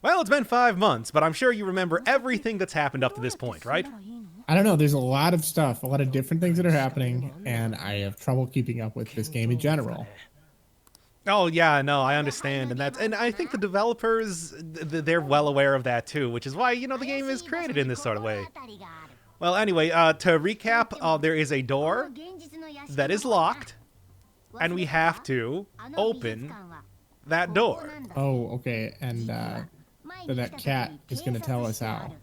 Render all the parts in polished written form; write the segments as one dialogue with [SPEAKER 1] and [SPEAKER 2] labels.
[SPEAKER 1] Well, it's been 5 months, but I'm sure you remember everything that's happened up to this point, right?
[SPEAKER 2] I don't know. There's a lot of stuff, a lot of different things that are happening, and I have trouble keeping up with this game in general.
[SPEAKER 1] Oh yeah, no, I understand, and I think the developers they're well aware of that too, which is why the game is created in this sort of way. Well, anyway, to recap, there is a door that is locked, and we have to open that door.
[SPEAKER 2] Oh, okay. And that cat is going to tell us how.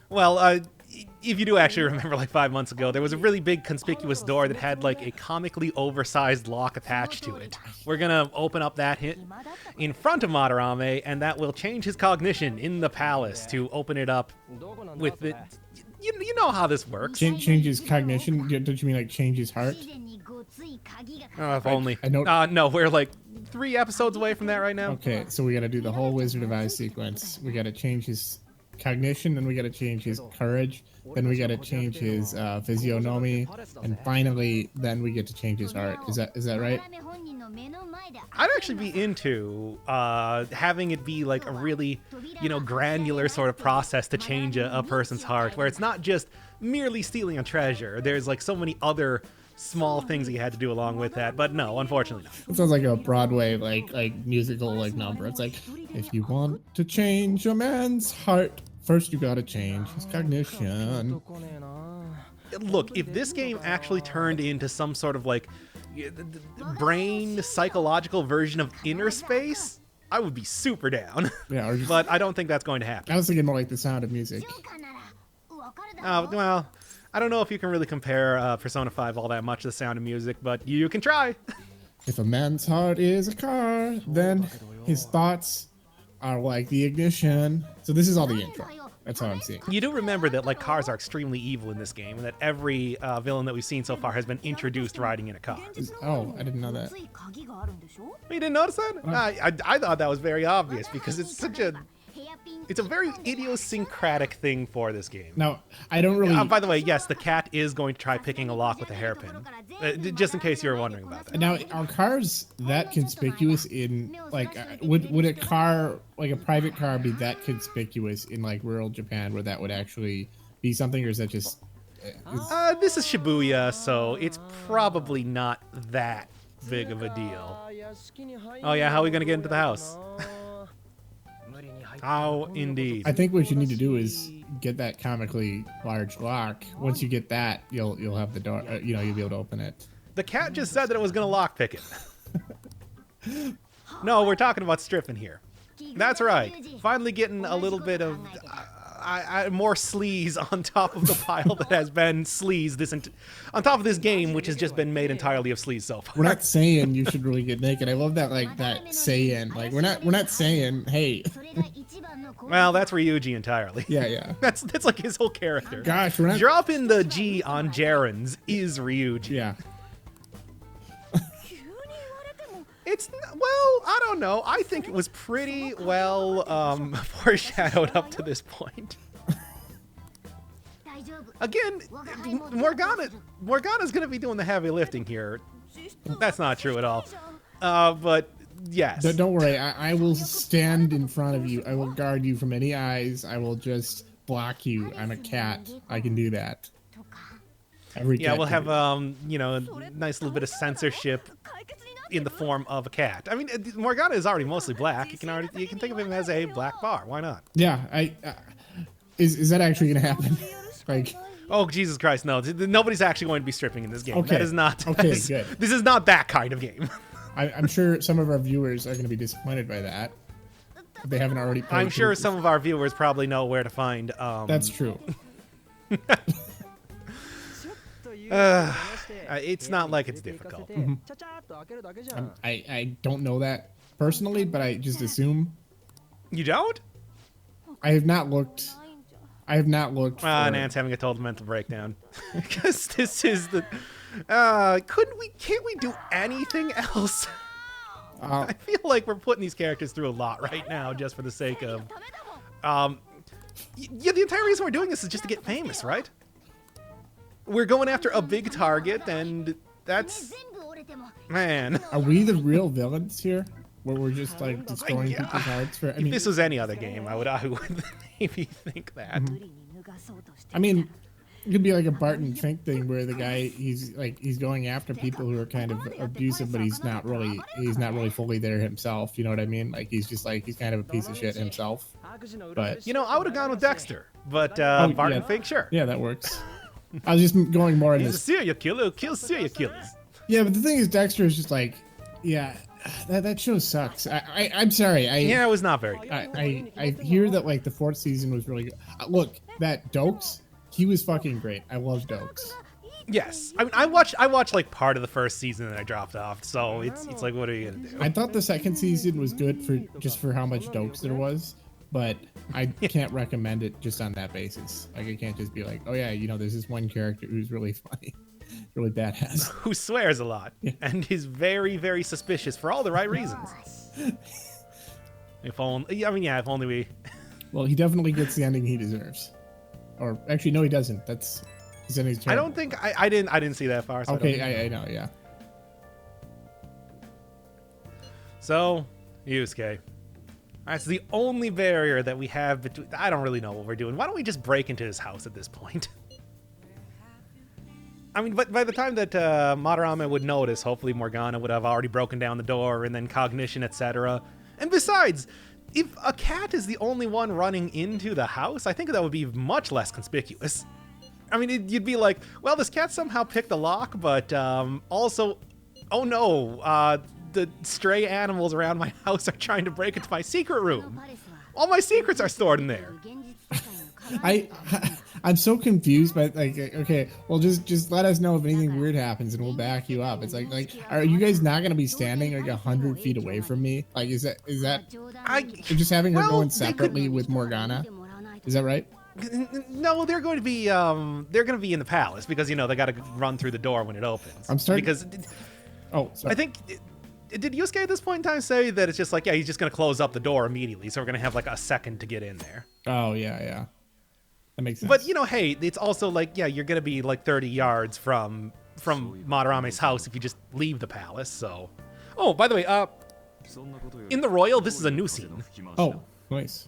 [SPEAKER 1] Well, if you do actually remember, like 5 months ago, there was a really big conspicuous door that had like a comically oversized lock attached to it. We're gonna open up that hit in front of Madarame, and that will change his cognition in the palace to open it up with it. You know how this works.
[SPEAKER 2] Change his cognition? Don't you mean like change his heart?
[SPEAKER 1] Oh, if only.
[SPEAKER 2] I know.
[SPEAKER 1] No, we're like 3 episodes away from that right now.
[SPEAKER 2] Okay, so we got to do the whole Wizard of Oz sequence. We got to change his cognition, then we got to change his courage, then we got to change his physiognomy, and finally, then we get to change his heart. Is that right?
[SPEAKER 1] I'd actually be into having it be like a really, granular sort of process to change a person's heart, where it's not just merely stealing a treasure. There's like so many other small things he had to do along with that, but no, unfortunately not.
[SPEAKER 2] It sounds like a Broadway like musical like number. It's like, if you want to change a man's heart, first you gotta change his cognition.
[SPEAKER 1] Look, if this game actually turned into some sort of like brain psychological version of Inner Space, I would be super down.
[SPEAKER 2] Yeah,
[SPEAKER 1] but I don't think that's going to happen.
[SPEAKER 2] I was thinking more like The Sound of Music.
[SPEAKER 1] Well, I don't know if you can really compare Persona 5 all that much to The Sound of Music, but you can try.
[SPEAKER 2] If a man's heart is a car, then his thoughts are like the ignition. So this is all the intro. That's how I'm seeing.
[SPEAKER 1] You do remember that like cars are extremely evil in this game, and that every villain that we've seen so far has been introduced riding in a car.
[SPEAKER 2] Oh, I didn't know that.
[SPEAKER 1] You didn't notice that? I thought that was very obvious because it's a very idiosyncratic thing for this game.
[SPEAKER 2] Now, I don't really...
[SPEAKER 1] by the way, yes, the cat is going to try picking a lock with a hairpin. Just in case you were wondering about that.
[SPEAKER 2] Now, are cars that conspicuous in, like, would a car, like a private car, be that conspicuous in, like, rural Japan where that would actually be something, or is that just...
[SPEAKER 1] This is Shibuya, so it's probably not that big of a deal. Oh yeah, how are we going to get into the house? How indeed.
[SPEAKER 2] I think what you need to do is get that comically large lock. Once you get that, you'll have the door. You'll be able to open it.
[SPEAKER 1] The cat just said that it was gonna lockpick it. No, we're talking about stripping here. That's right. Finally getting a little bit of more sleaze on top of the pile that has been sleaze on top of this game, which has just been made entirely of sleaze so far.
[SPEAKER 2] We're not saying you should really get naked. I love that, like that saying. Like we're not saying, hey.
[SPEAKER 1] Well, that's Ryuji entirely.
[SPEAKER 2] Yeah.
[SPEAKER 1] That's like his whole character.
[SPEAKER 2] Gosh, we're not
[SPEAKER 1] dropping the G on Jarens is Ryuji.
[SPEAKER 2] Yeah.
[SPEAKER 1] Well, I don't know. I think it was pretty well foreshadowed up to this point. Again, Morgana's going to be doing the heavy lifting here. That's not true at all. But yes.
[SPEAKER 2] Don't worry. I will stand in front of you. I will guard you from any eyes. I will just block you. I'm a cat. I can do that.
[SPEAKER 1] We'll have a nice little bit of censorship in the form of a cat. I mean, Morgana is already mostly black. You can think of him as a black bar. Why not?
[SPEAKER 2] Yeah, is that actually gonna happen? Like,
[SPEAKER 1] oh Jesus Christ, no! Nobody's actually going to be stripping in this game.
[SPEAKER 2] Okay.
[SPEAKER 1] That is not.
[SPEAKER 2] Okay, good.
[SPEAKER 1] This is not that kind of game.
[SPEAKER 2] I'm sure some of our viewers are gonna be disappointed by that. If they haven't already played.
[SPEAKER 1] I'm sure some of our viewers probably know where to find.
[SPEAKER 2] That's true.
[SPEAKER 1] It's not like it's difficult.
[SPEAKER 2] Mm-hmm. I don't know that personally, but I just assume.
[SPEAKER 1] You don't?
[SPEAKER 2] I have not looked.
[SPEAKER 1] Nan's having a total mental breakdown because this is the. Can't we do anything else? I feel like we're putting these characters through a lot right now just for the sake of. Yeah, the entire reason we're doing this is just to get famous, right? We're going after a big target, and that's... Man.
[SPEAKER 2] Are we the real villains here? where we're just like destroying people's hearts for.
[SPEAKER 1] If this was any other game, I would maybe think that.
[SPEAKER 2] I mean, it could be like a Barton Fink thing where the guy he's going after people who are kind of abusive, but he's not really fully there himself. You know what I mean? Like he's kind of a piece of shit himself. But
[SPEAKER 1] I would have gone with Dexter, but Barton Fink, sure.
[SPEAKER 2] Yeah, that works. I was just going more in
[SPEAKER 1] He's
[SPEAKER 2] this.
[SPEAKER 1] a serial killer who kills serial killers.
[SPEAKER 2] Yeah, but the thing is, Dexter is just like, yeah, that show sucks. I'm sorry.
[SPEAKER 1] Yeah, it was not very good.
[SPEAKER 2] I hear that like the 4th season was really good. Look, that Dokes, he was fucking great. I love Dokes.
[SPEAKER 1] Yes, I mean, I watched like part of the 1st season and I dropped off. So it's like, what are you gonna do?
[SPEAKER 2] I thought the 2nd season was good for how much Dokes there was, but I can't recommend it just on that basis. Like I can't just be like, oh yeah, there's this one character who's really funny, really badass,
[SPEAKER 1] who swears a lot and is very, very suspicious for all the right reasons. If only we.
[SPEAKER 2] Well, he definitely gets the ending he deserves. Or actually, no, he doesn't. That's his ending's terrible.
[SPEAKER 1] I don't think I didn't see that far. So
[SPEAKER 2] okay, I know, yeah.
[SPEAKER 1] So, Yusuke. That's the only barrier that we have between. I don't really know what we're doing. Why don't we just break into his house at this point? I mean, but by the time that Madarame would notice, hopefully Morgana would have already broken down the door, and then cognition, etc. And besides, if a cat is the only one running into the house, I think that would be much less conspicuous. I mean, you'd be like, well, this cat somehow picked the lock, but also, oh no, the stray animals around my house are trying to break into my secret room. All my secrets are stored in there.
[SPEAKER 2] I'm so confused, but like, okay, well, just let us know if anything weird happens, and we'll back you up. It's like, are you guys not gonna be standing like 100 feet away from me? Like, is that you're just having her going separately with Morgana? Is that right?
[SPEAKER 1] No, they're going to be in the palace because they got to run through the door when it opens.
[SPEAKER 2] I'm starting
[SPEAKER 1] because.
[SPEAKER 2] Oh, sorry.
[SPEAKER 1] I think. Did Yusuke at this point in time say that it's just like, yeah, he's just going to close up the door immediately, so we're going to have like a second to get in there?
[SPEAKER 2] Oh, yeah. That makes sense.
[SPEAKER 1] But, hey, it's also like, yeah, you're going to be like 30 yards from Madarame's house if you just leave the palace, so... Oh, by the way, in the Royal, this is a new scene.
[SPEAKER 2] Oh, nice.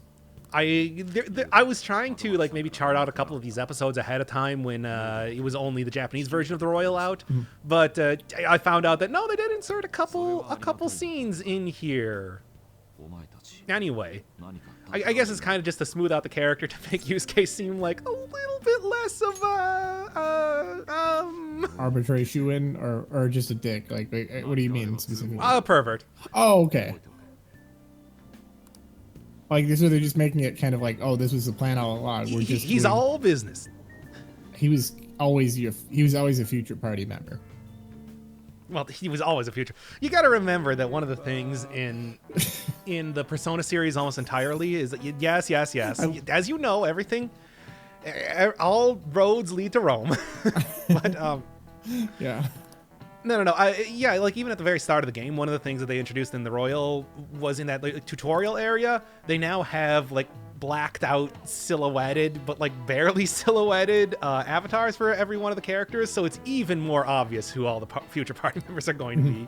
[SPEAKER 1] I was trying to like maybe chart out a couple of these episodes ahead of time when it was only the Japanese version of the Royal out, but I found out that no, they did insert a couple scenes in here. Anyway, I guess it's kind of just to smooth out the character to make Yusuke seem like a little bit less of a
[SPEAKER 2] arbitrary shoo-in or just a dick. Like, what do you mean specifically?
[SPEAKER 1] A pervert.
[SPEAKER 2] Oh, okay. Like this, so they're just making it kind of like, oh, this was the plan all along.
[SPEAKER 1] He's all business.
[SPEAKER 2] He was always a future party member.
[SPEAKER 1] Well, he was always a future. You got to remember that one of the things in the Persona series almost entirely is that yes. As you know, everything, all roads lead to Rome. But
[SPEAKER 2] yeah.
[SPEAKER 1] No. Like even at the very start of the game, one of the things that they introduced in the Royal was in that like, tutorial area. They now have like blacked out, silhouetted, but like barely silhouetted avatars for every one of the characters. So it's even more obvious who all the future party members are going to be.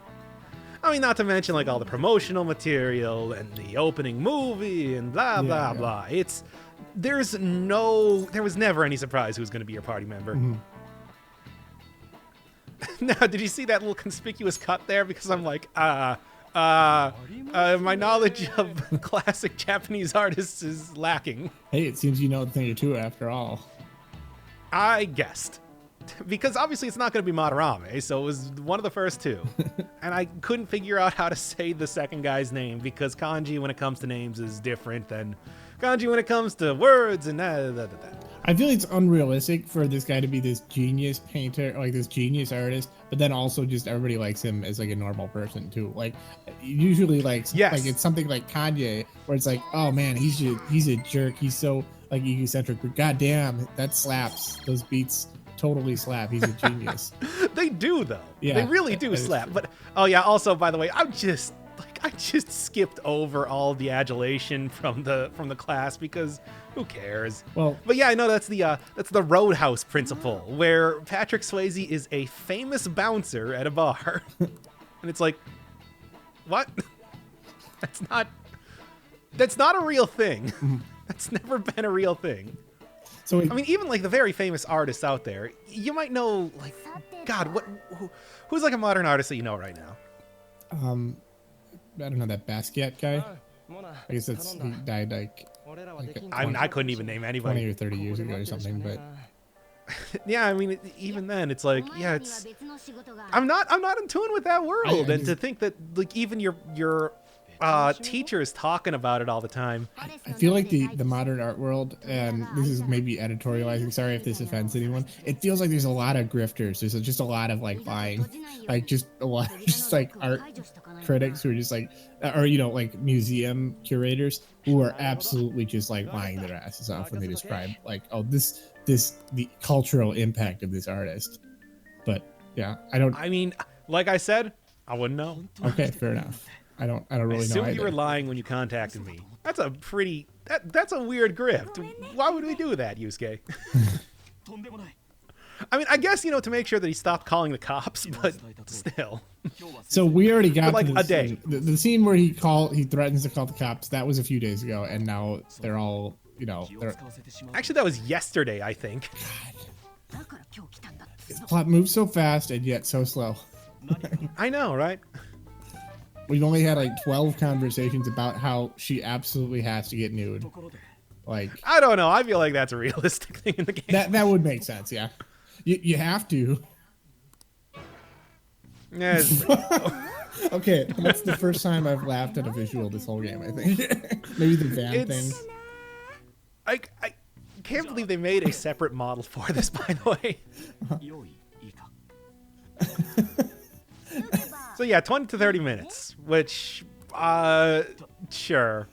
[SPEAKER 1] I mean, not to mention like all the promotional material and the opening movie and blah blah blah. There was never any surprise who's going to be your party member. Now, did you see that little conspicuous cut there? Because I'm like, my knowledge of classic Japanese artists is lacking.
[SPEAKER 2] Hey, it seems you know a thing or two after all.
[SPEAKER 1] I guessed. Because obviously it's not going to be Madarame, so it was one of the first two. And I couldn't figure out how to say the second guy's name, because kanji when it comes to names is different than kanji when it comes to words and that.
[SPEAKER 2] I feel it's unrealistic for this guy to be this genius painter, like this genius artist, but then also just everybody likes him as like a normal person too. Like usually like it's something like Kanye where it's like, oh man, he's a jerk. He's so like egocentric, but goddamn, that slaps. Those beats totally slap. He's a genius.
[SPEAKER 1] They do though.
[SPEAKER 2] Yeah,
[SPEAKER 1] they really do slap. But oh yeah, also by the way, I just skipped over all the adulation from the class because who cares?
[SPEAKER 2] Well,
[SPEAKER 1] but yeah, I know that's the Roadhouse principle, where Patrick Swayze is a famous bouncer at a bar, and it's like, what? That's not a real thing. That's never been a real thing.
[SPEAKER 2] So
[SPEAKER 1] I mean, even like the very famous artists out there, you might know, like, God, who's like a modern artist that you know right now?
[SPEAKER 2] I don't know, that Basquiat guy. I guess he died like
[SPEAKER 1] I couldn't even name
[SPEAKER 2] 20
[SPEAKER 1] anybody.
[SPEAKER 2] or 30 years ago or something. But
[SPEAKER 1] Yeah, I mean, even then, it's like, yeah, it's. I'm not in tune with that world, and to think that like even your teachers talking about it all the time.
[SPEAKER 2] I feel like the modern art world, and this is maybe editorializing, sorry if this offends anyone, it feels like there's a lot of grifters. There's just a lot of like lying, like just a lot of just like art critics who are just like, or you know, like museum curators who are absolutely just like lying their asses off when they describe like, oh, the cultural impact of this artist. But yeah,
[SPEAKER 1] I mean, like I said, I wouldn't know.
[SPEAKER 2] Okay, fair enough. I don't really know.
[SPEAKER 1] I assumed
[SPEAKER 2] either.
[SPEAKER 1] you were lying when you contacted me. That's a pretty. That's a weird grift. Why would we do that, Yusuke? I mean, I guess to make sure that he stopped calling the cops, but still.
[SPEAKER 2] So we already got
[SPEAKER 1] like
[SPEAKER 2] to
[SPEAKER 1] a day.
[SPEAKER 2] The scene where he threatens to call the cops. That was a few days ago, and now they're all
[SPEAKER 1] Actually, that was yesterday, I think.
[SPEAKER 2] God. This plot moves so fast and yet so slow.
[SPEAKER 1] I know, right?
[SPEAKER 2] We've only had like 12 conversations about how she absolutely has to get nude. Like,
[SPEAKER 1] I don't know. I feel like that's a realistic thing in the game.
[SPEAKER 2] That would make sense, yeah. You have to.
[SPEAKER 1] Yeah,
[SPEAKER 2] okay, that's the first time I've laughed at a visual this whole game, I think. Maybe the van thing.
[SPEAKER 1] I can't believe they made a separate model for this, by the way. So yeah, 20 to 30 minutes, which, sure.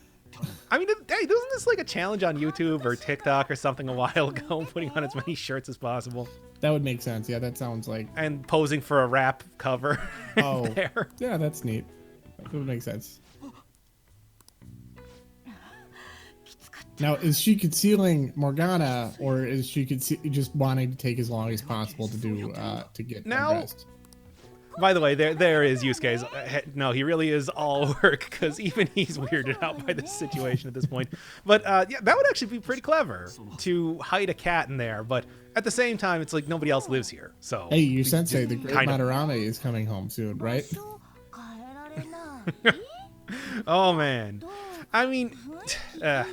[SPEAKER 1] I mean, hey, wasn't this like a challenge on YouTube or TikTok or something a while ago, putting on as many shirts as possible?
[SPEAKER 2] That would make sense. Yeah, that sounds like.
[SPEAKER 1] And posing for a rap cover.
[SPEAKER 2] Oh,
[SPEAKER 1] there.
[SPEAKER 2] Yeah, that's neat. That would make sense. Now, is she concealing Morgana, or is she just wanting to take as long as possible to do to get undressed?
[SPEAKER 1] By the way, there is Yusuke's. No, he really is all work, because even he's weirded out by this situation at this point. But yeah, that would actually be pretty clever to hide a cat in there. But at the same time, it's like nobody else lives here. So
[SPEAKER 2] hey, you sensei, the great Madarame is coming home soon, right?
[SPEAKER 1] Oh man, I mean, yeah,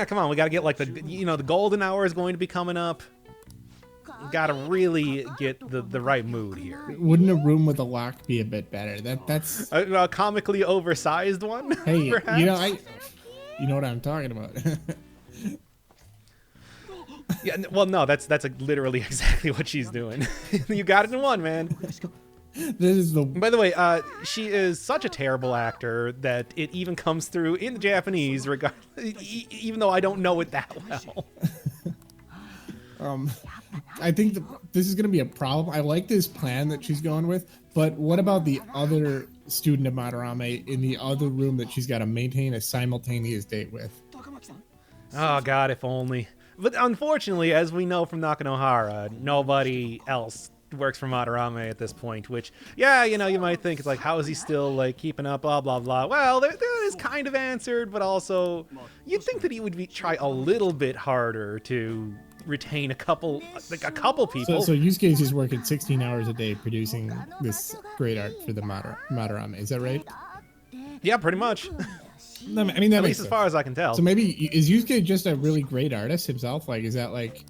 [SPEAKER 1] come on, we gotta get like the golden hour is going to be coming up. Gotta really get the right mood here.
[SPEAKER 2] Wouldn't a room with a lock be a bit better? That's
[SPEAKER 1] a comically oversized one.
[SPEAKER 2] Hey,
[SPEAKER 1] perhaps?
[SPEAKER 2] you know what I'm talking about.
[SPEAKER 1] Yeah, well, no, that's literally exactly what she's doing. You got it in one, man.
[SPEAKER 2] This is the.
[SPEAKER 1] By the way, she is such a terrible actor that it even comes through in the Japanese, even though I don't know it that well.
[SPEAKER 2] I think this is going to be a problem. I like this plan that she's going with, but what about the other student of Madarame in the other room that she's got to maintain a simultaneous date with?
[SPEAKER 1] Oh God, if only. But unfortunately, as we know from Nakanohara, nobody else works for Madarame at this point, which, yeah, you might think it's like, how is he still like keeping up, blah, blah, blah. Well, that is kind of answered, but also you'd think that he would try a little bit harder to retain a couple people.
[SPEAKER 2] So Yusuke is just working 16 hours a day producing this great art for the Madarame. Is that right?
[SPEAKER 1] Yeah, pretty much.
[SPEAKER 2] I mean, that
[SPEAKER 1] at least as far as I can tell.
[SPEAKER 2] So maybe is Yusuke just a really great artist himself? Like, is that like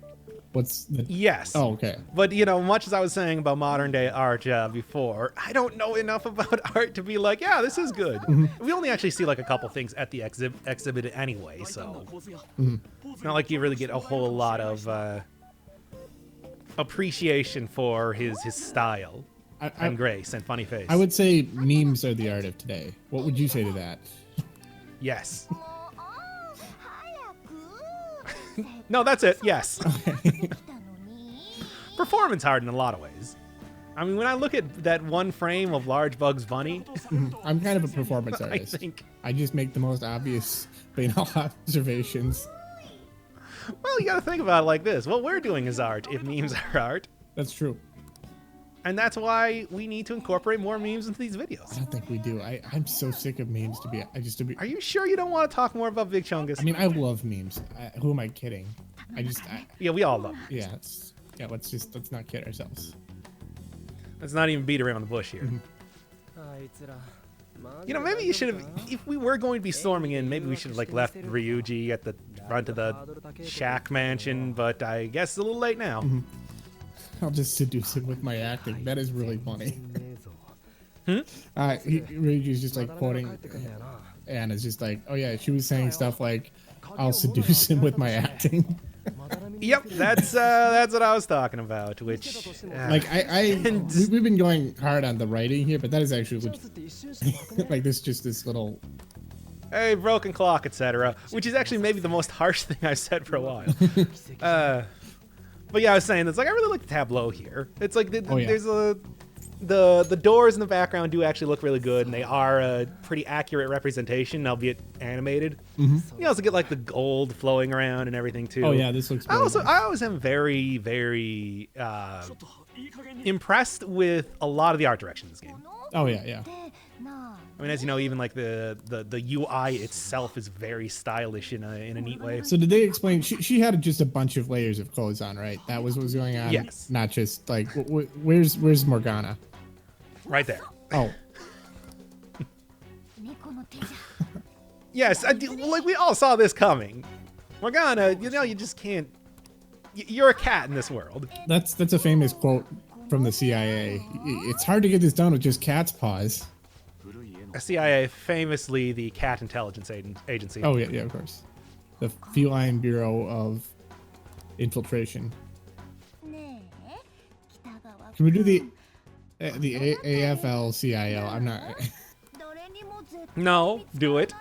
[SPEAKER 2] what's the?
[SPEAKER 1] Yes.
[SPEAKER 2] Oh, okay.
[SPEAKER 1] But much as I was saying about modern day art before, I don't know enough about art to be like, yeah, this is good.
[SPEAKER 2] Mm-hmm.
[SPEAKER 1] We only actually see like a couple things at the exhibit anyway, so it's not like you really get a whole lot of appreciation for his style and grace and funny face.
[SPEAKER 2] I would say memes are the art of today. What would you say to that?
[SPEAKER 1] Yes. No, that's it. Yes.
[SPEAKER 2] Okay.
[SPEAKER 1] Performance art in a lot of ways. I mean, when I look at that one frame of Large Bugs Bunny,
[SPEAKER 2] I'm kind of a performance artist. I just make the most obvious banal observations.
[SPEAKER 1] Well, you gotta think about it like this. What we're doing is art, if memes are art.
[SPEAKER 2] That's true.
[SPEAKER 1] And that's why we need to incorporate more memes into these
[SPEAKER 2] I
[SPEAKER 1] videos.
[SPEAKER 2] don't think we do. I'm so sick of memes to be.
[SPEAKER 1] Are you sure you don't want to talk more about Big Chungus?
[SPEAKER 2] I mean, I love memes. Who am I kidding?
[SPEAKER 1] Yeah, we all love them.
[SPEAKER 2] Yeah, let's not kid ourselves.
[SPEAKER 1] Let's not even beat around the bush here. You know, maybe you should have, if we were going to be storming in, maybe we should have like left Ryuji at the front of the shack mansion, but I guess it's a little late now.
[SPEAKER 2] I'll just seduce him with my acting. That is really funny. Ryuji's just like quoting, and it's just like, oh yeah, she was saying stuff like, I'll seduce him with my acting.
[SPEAKER 1] Yep, that's what I was talking about. Which,
[SPEAKER 2] like, we've been going hard on the writing here, but that is actually like this little.
[SPEAKER 1] Hey, broken clock, etc. Which is actually maybe the most harsh thing I've said for a while. But yeah, I was saying, it's like I really like the tableau here. It's like there's the doors in the background do actually look really good, and they are a pretty accurate representation, albeit animated. You also get like the gold flowing around and everything too.
[SPEAKER 2] Oh yeah, this looks.
[SPEAKER 1] I always am very, very impressed with a lot of the art direction in this game.
[SPEAKER 2] Oh yeah.
[SPEAKER 1] I mean, as you know, even like the UI itself is very stylish in a neat way.
[SPEAKER 2] So did they explain? She had just a bunch of layers of clothes on, right? That was what was going on.
[SPEAKER 1] Yes.
[SPEAKER 2] Not just like where's Morgana?
[SPEAKER 1] Right there.
[SPEAKER 2] Oh.
[SPEAKER 1] Yes, like we all saw this coming. Morgana, you know, you just can't. You're a cat in this world.
[SPEAKER 2] That's a famous quote from the CIA. It's hard to get this done with just cat's paws.
[SPEAKER 1] CIA, famously the cat intelligence agency.
[SPEAKER 2] Oh yeah, of course. The Feline Bureau of Infiltration. Can we do the AFL-CIO? I'm not.
[SPEAKER 1] No, do it.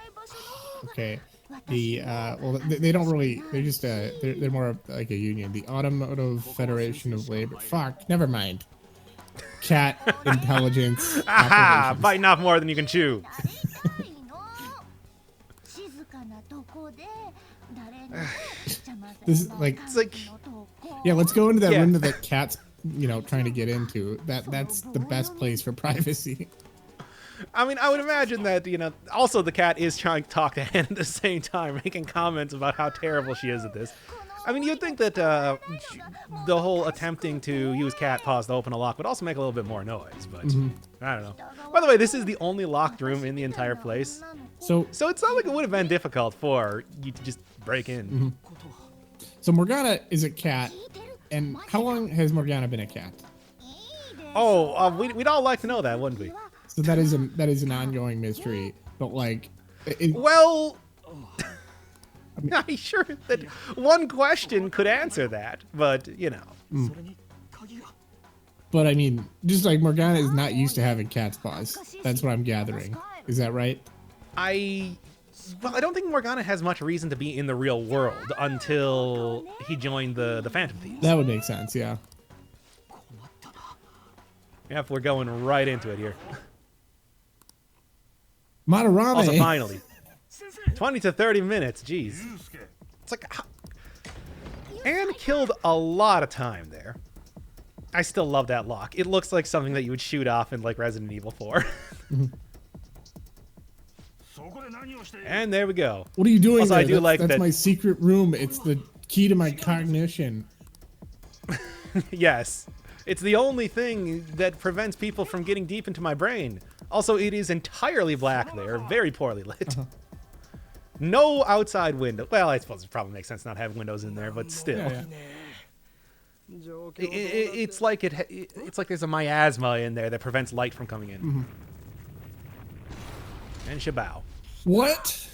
[SPEAKER 2] Okay. Well, they don't really. They're just they're more like a union. The Automotive Federation of Labor. Fuck. Never mind. Cat intelligence.
[SPEAKER 1] Aha! Biting off more than you can chew.
[SPEAKER 2] This is like.
[SPEAKER 1] It's like.
[SPEAKER 2] Yeah, let's go into that room that the cat's, trying to get into. That's the best place for privacy.
[SPEAKER 1] I mean, I would imagine that, also the cat is trying to talk to Anne at the same time, making comments about how terrible she is at this. I mean, you'd think that the whole attempting to use cat paws to open a lock would also make a little bit more noise, but I don't know. By the way, this is the only locked room in the entire place. So it's not like it would have been difficult for you to just break in.
[SPEAKER 2] So Morgana is a cat, and how long has Morgana been a cat?
[SPEAKER 1] Oh, we'd all like to know that, wouldn't we?
[SPEAKER 2] So that is an ongoing mystery, but like,
[SPEAKER 1] well, I'm sure that one question could answer that, but
[SPEAKER 2] But I mean, just like Morgana is not used to having cat's paws. That's what I'm gathering. Is that right?
[SPEAKER 1] I don't think Morgana has much reason to be in the real world until he joined the Phantom Thieves.
[SPEAKER 2] That would make sense, yeah.
[SPEAKER 1] Yep, we're going right into it here.
[SPEAKER 2] Madarame.
[SPEAKER 1] Also, finally, 20 to 30 minutes. Jeez, it's like Anne killed a lot of time there. I still love that lock. It looks like something that you would shoot off in like Resident Evil 4. And there we go.
[SPEAKER 2] What are you doing
[SPEAKER 1] also,
[SPEAKER 2] there?
[SPEAKER 1] That's
[SPEAKER 2] that. My secret room. It's the key to my cognition.
[SPEAKER 1] Yes. It's the only thing that prevents people from getting deep into my brain. Also, it is entirely black there, very poorly lit. No outside window. Well, I suppose it probably makes sense not having windows in there, but still.
[SPEAKER 2] Yeah.
[SPEAKER 1] It's like it's like there's a miasma in there that prevents light from coming in. And shabao.
[SPEAKER 2] What?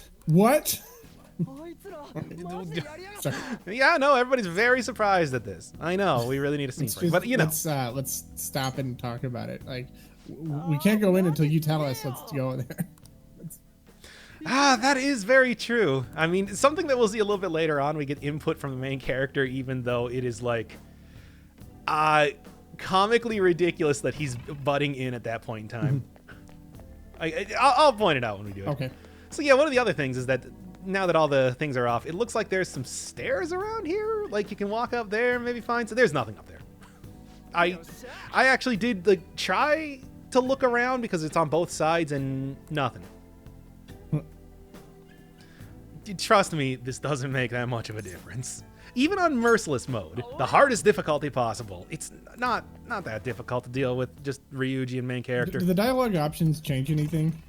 [SPEAKER 1] Yeah, no, everybody's very surprised at this. I know, we really need a scene for it, but
[SPEAKER 2] let's stop and talk about it. Like, we can't go in until you tell us. Let's go there.
[SPEAKER 1] That is very true. I mean, something that we'll see a little bit later on, we get input from the main character, even though it is like comically ridiculous that he's butting in at that point in time. I'll point it out when we do it.
[SPEAKER 2] Okay.
[SPEAKER 1] So yeah, one of the other things is that now that all the things are off, it looks like there's some stairs around here. Like you can walk up there and maybe find. So there's nothing up there. I actually did like try to look around because it's on both sides and nothing. Trust me, this doesn't make that much of a difference. Even on merciless mode, the hardest difficulty possible, it's not that difficult to deal with just Ryuji and main character.
[SPEAKER 2] Do the dialogue options change anything?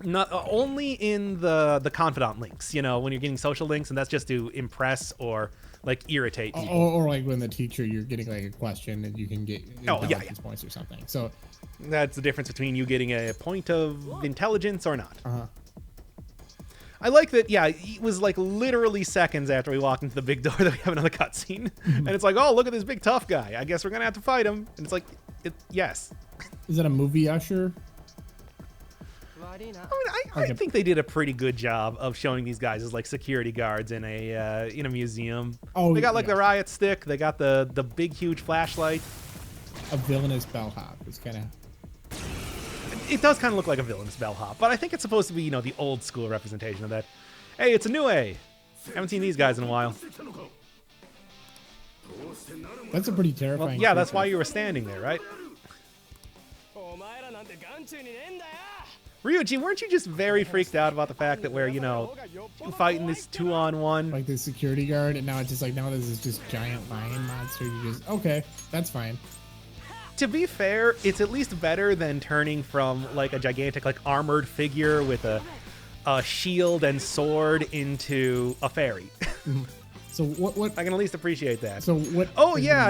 [SPEAKER 1] Not only in the confidant links, you know, when you're getting social links, and that's just to impress or like irritate people.
[SPEAKER 2] Or like when the teacher, you're getting like a question and you can get points or something. So
[SPEAKER 1] that's the difference between you getting a point of intelligence or not.
[SPEAKER 2] Uh-huh.
[SPEAKER 1] I like that, yeah, it was like literally seconds after we walked into the big door that we have another cutscene. And it's like, oh, look at this big tough guy. I guess we're going to have to fight him. And it's like, yes.
[SPEAKER 2] Is that a movie usher?
[SPEAKER 1] I mean, I think they did a pretty good job of showing these guys as like security guards in a museum.
[SPEAKER 2] Oh,
[SPEAKER 1] they got like the riot stick. They got the big, huge flashlight.
[SPEAKER 2] A villainous bellhop. It's kind of...
[SPEAKER 1] It does kind of look like a villainous bellhop, but I think it's supposed to be, you know, the old school representation of that. Hey, it's a new A. Haven't seen these guys in a while.
[SPEAKER 2] That's a pretty terrifying.
[SPEAKER 1] Well, yeah, that's why you were standing there, right? Ryuji, weren't you just very freaked out about the fact that we're, you know, fighting this 2-on-1?
[SPEAKER 2] Like the security guard, and now it's just like, now this is just giant lion monster. You just, okay, that's fine.
[SPEAKER 1] To be fair, it's at least better than turning from like a gigantic like armored figure with a shield and sword into a fairy.
[SPEAKER 2] So what
[SPEAKER 1] I can at least appreciate that.
[SPEAKER 2] So what?
[SPEAKER 1] Oh yeah,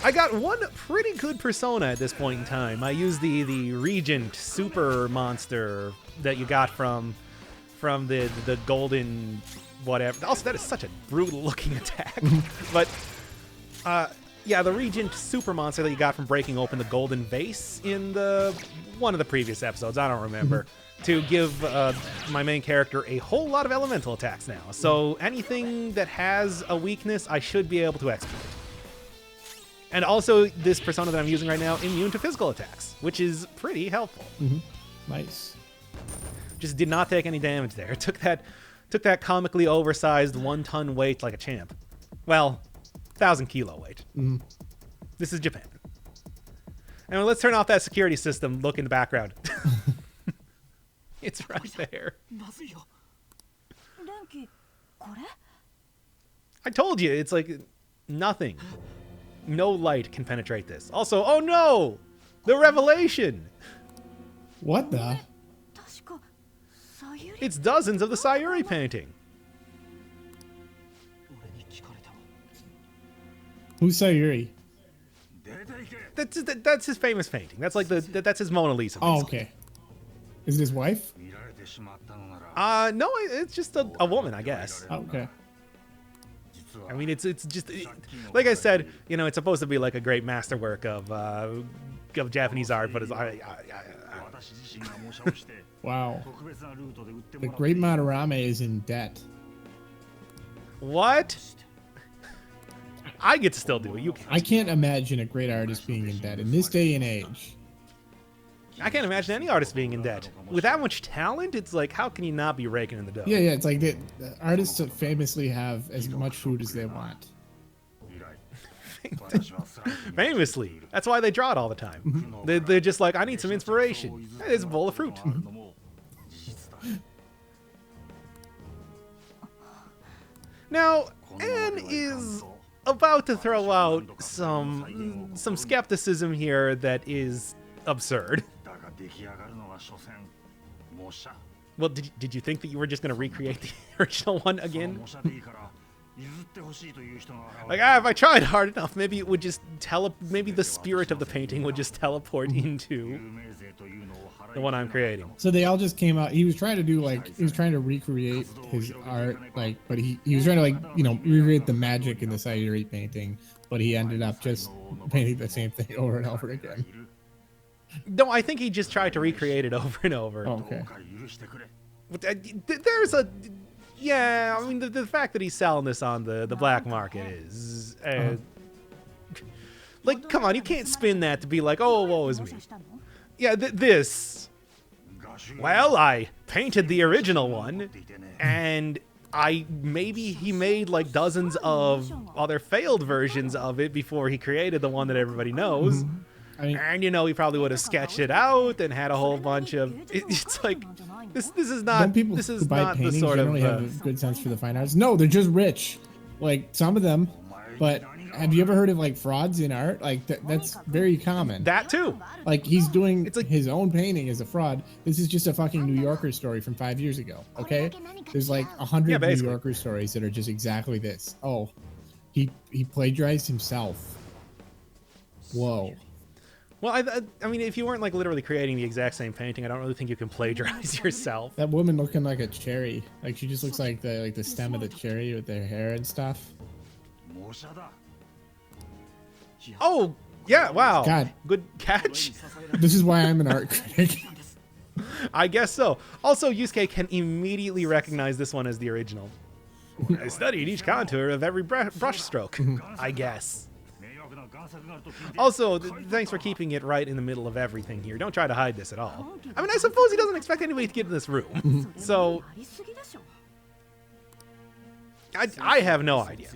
[SPEAKER 1] I got one pretty good persona at this point in time. I used the Regent super monster that you got from the golden whatever. Also, that is such a brutal looking attack. But yeah, the Regent super monster that you got from breaking open the golden vase in one of the previous episodes, I don't remember, to give my main character a whole lot of elemental attacks now. So anything that has a weakness, I should be able to exploit. And also, this persona that I'm using right now, immune to physical attacks, which is pretty helpful.
[SPEAKER 2] Nice.
[SPEAKER 1] Just did not take any damage there. Took that comically oversized 1-ton weight like a champ. Well, 1,000-kilo weight. This is Japan. And let's turn off that security system. Look in the background. It's right there. I told you, it's like nothing. No light can penetrate this. Also, oh no! The revelation!
[SPEAKER 2] What the?
[SPEAKER 1] It's dozens of the Sayuri painting.
[SPEAKER 2] Who's Sayuri?
[SPEAKER 1] That's his famous painting. That's like that's his Mona Lisa.
[SPEAKER 2] Oh, okay. Is it his wife?
[SPEAKER 1] No, it's just a woman, I guess.
[SPEAKER 2] Oh, okay.
[SPEAKER 1] I mean, it's just like I said, you know, it's supposed to be like a great masterwork of Japanese art, but it's
[SPEAKER 2] Wow. The Great Madarame is in debt.
[SPEAKER 1] What? I get to still do it. You can't.
[SPEAKER 2] I can't imagine a great artist being in debt in this day and age.
[SPEAKER 1] I can't imagine any artist being in debt. With that much talent, it's like, how can you not be raking in the dough?
[SPEAKER 2] Yeah, it's like the artists famously have as much food as they want.
[SPEAKER 1] Famously. That's why they draw it all the time. They're just like, I need some inspiration. There's a bowl of fruit. Now, Anne is about to throw out some skepticism here that is absurd. Well, did you think that you were just going to recreate the original one again? Like, if I tried hard enough, maybe it would just maybe the spirit of the painting would just teleport into the one I'm creating.
[SPEAKER 2] So they all just came out. He was trying to do he was trying to recreate his art, but he was trying to recreate the magic in the Sayuri painting, but he ended up just painting the same thing over and over again.
[SPEAKER 1] No, I think he just tried to recreate it over and over.
[SPEAKER 2] Oh, okay.
[SPEAKER 1] There's a... Yeah, I mean, the fact that he's selling this on the black market is... like, come on, you can't spin that to be like, oh, woe is me. Yeah, this... Well, I painted the original one, and maybe he made like dozens of other failed versions of it before he created the one that everybody knows.
[SPEAKER 2] I mean,
[SPEAKER 1] And he probably would have sketched it out and had a whole bunch of. It's like this is not.
[SPEAKER 2] don't people
[SPEAKER 1] This
[SPEAKER 2] who
[SPEAKER 1] is
[SPEAKER 2] buy
[SPEAKER 1] not the
[SPEAKER 2] paintings
[SPEAKER 1] sort
[SPEAKER 2] generally
[SPEAKER 1] of.
[SPEAKER 2] have a good sense for the fine arts? No, they're just rich. Like some of them. But have you ever heard of like frauds in art? Like that's very common.
[SPEAKER 1] That too.
[SPEAKER 2] Like he's doing
[SPEAKER 1] It's like-
[SPEAKER 2] his own painting as a fraud. This is just a fucking New Yorker story from 5 years ago. Okay, there's like 100
[SPEAKER 1] Yeah,
[SPEAKER 2] New
[SPEAKER 1] basically.
[SPEAKER 2] Yorker stories that are just exactly this. Oh, he plagiarized himself. Whoa.
[SPEAKER 1] Well, I mean, if you weren't like literally creating the exact same painting, I don't really think you can plagiarize yourself.
[SPEAKER 2] That woman looking like a cherry. Like she just looks like the stem of the cherry with their hair and stuff.
[SPEAKER 1] Oh, yeah, wow.
[SPEAKER 2] God.
[SPEAKER 1] Good catch.
[SPEAKER 2] This is why I'm an art critic.
[SPEAKER 1] I guess so. Also, Yusuke can immediately recognize this one as the original. I studied each contour of every brush stroke, I guess. Also, thanks for keeping it right in the middle of everything here. Don't try to hide this at all. I mean, I suppose he doesn't expect anybody to get in this room. So, I have no idea.